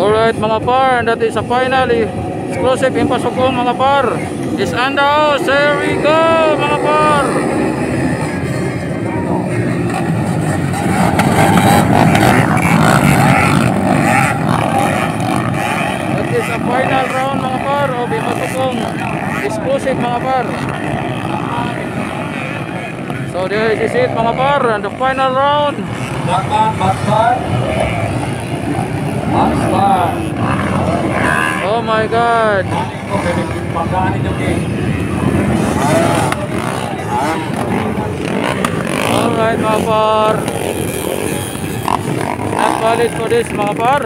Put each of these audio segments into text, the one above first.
Alright mga par, that is a final exclusive in Pasugong mga par. Is on the house. Here we go mga par. That is a final round mga par of Pasugong exclusive mga par. So there is it mga par, and the final round. Oh my god. Alright mga par, not valid for this mga par,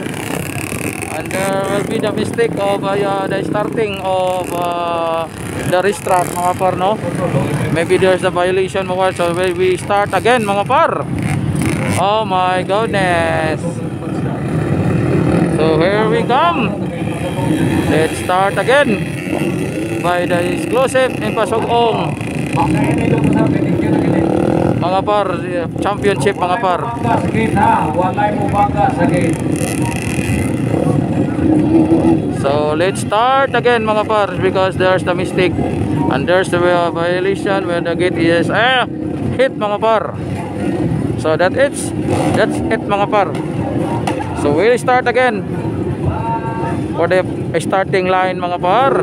and there will be the mistake of the starting of the restart mga par, no? Maybe there's a violation mga par, so we start again mga par. Oh my goodness. So here we come. Let's start again by the exclusive in Pasugong mga par, championship mga par. So let's start again mga par, because there's the mistake and there's the violation when the gate is hit mga par. So that's it mga par. So we'll start again for the starting line mga par.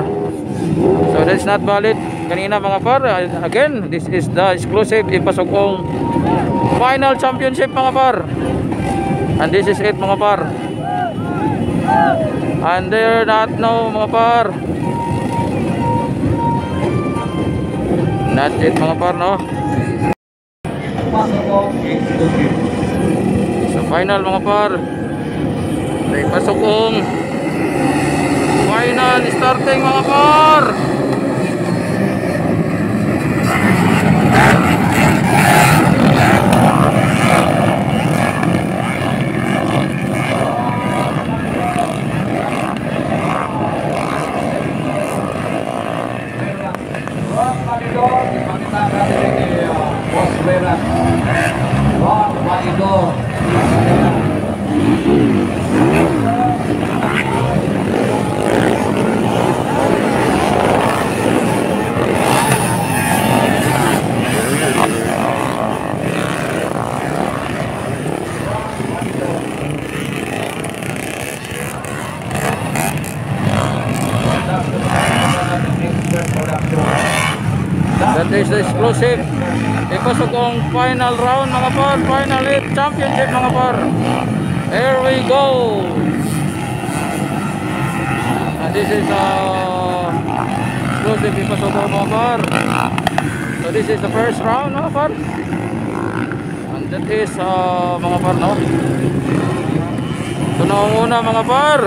So that's not valid kanina mga par. Again, this is the exclusive in Pasugong final championship mga par, and this is it mga par. And they're not no mga par. Not it mga par, no? So final mga par, may Pasugong final starting mga par. That is the exclusive Pasugong final round mga par, final 8 championship mga par. Here we go. And this is exclusive Pasugong mga par. So this is the first round mga par, and that is mga par, no? Ito na muna mga par.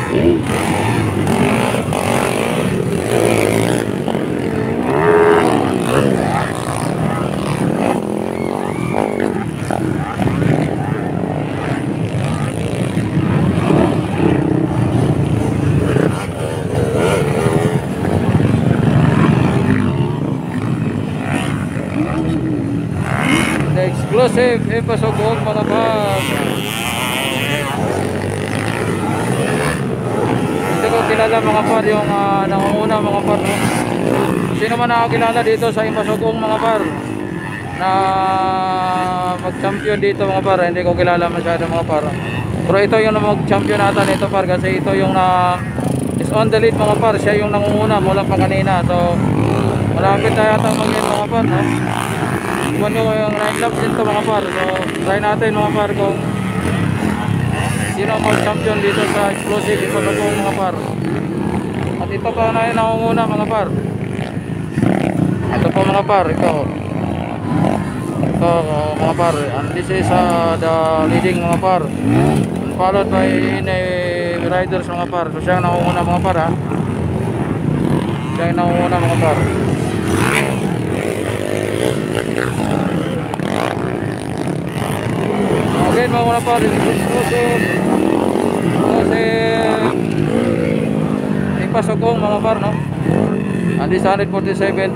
The exclusive Ipasugong mga par. Hindi ko kilala mga par yung nangunguna mga par, no? Sino man nakakilala dito sa Ipasugong mga par na mag-champion dito mga par? Hindi ko kilala masyado mga par, pero ito yung mag-champion natin ito par, kasi ito yung is on the lead mga par. Siya yung nangunguna mula pa kanina, so malapit na yata mag-end mga par, no? Iwan nyo yung 9 laps dito mga par. So try natin mga par kung sino ang mag-champion dito sa exclusive Ipasugong mga par. At ito pa na yung nangunguna mga par. Ito po mga par, ito mga par, and this is the leading mga par, followed by riders mga par. So siya ang nangunguna mga par, ha. Siya ang nangunguna mga par. Again mga muna par, exclusive Ipasugong mga par, no? And this 147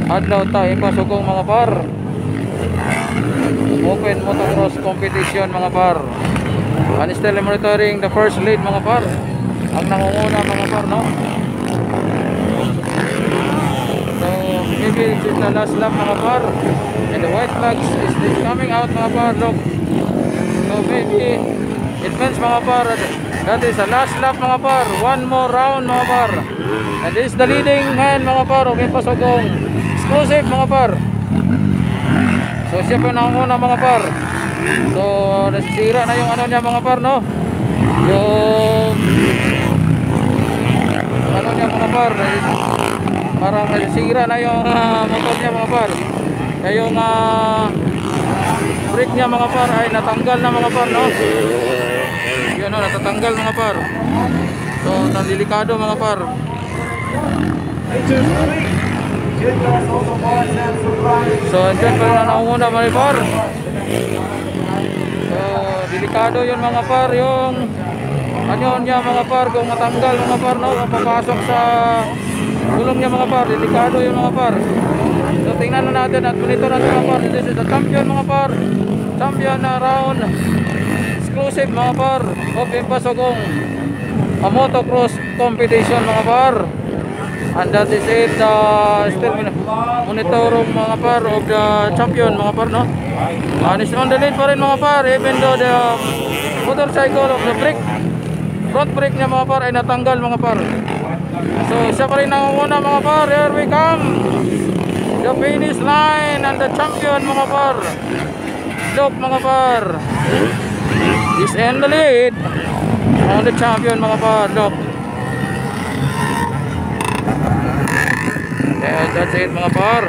adlaw ta Ipasugong mga par, open motocross competition mga par, and still monitoring the first lead mga par. Ang nangunguna mga par, no? So maybe it's the last lap mga par, and the white flags is coming out mga par. Look, so maybe it means mga par that is the last lap mga par. One more round mga par, and this is the leading man mga par of Ipasugong exclusive mga par. So siya pa nangunguna mga par. So nasisira na yung ano niya mga par, no? Yung ano niya mga par, parang nasisira na yung motor niya mga par. Kaya yung brake niya mga par ay natanggal na mga par, no? Yun, no, natatanggal mga par. So nalilikado mga par. So andyan pa na nangunguna mga par. So delikado yun mga par, yung ano niya mga par, kung matanggal mga par, no, kung papasok sa gulong niya mga par, delikado yun mga par. So tingnan na natin at monitor natin mga par. This is the champion mga par, champion na round exclusive mga par of Ipasugong motocross competition mga par. And that is it, still monitoring mga par of the champion mga par, no? And it's on the lead pa rin mga par, even though the motorcycle of the brake, front brake niya mga par ay natanggal mga par. So siya pa rin nangunguna mga par. Here we come, the finish line and the champion mga par. Look mga par, is in the lead on the champion mga par. Look, that's it mga par.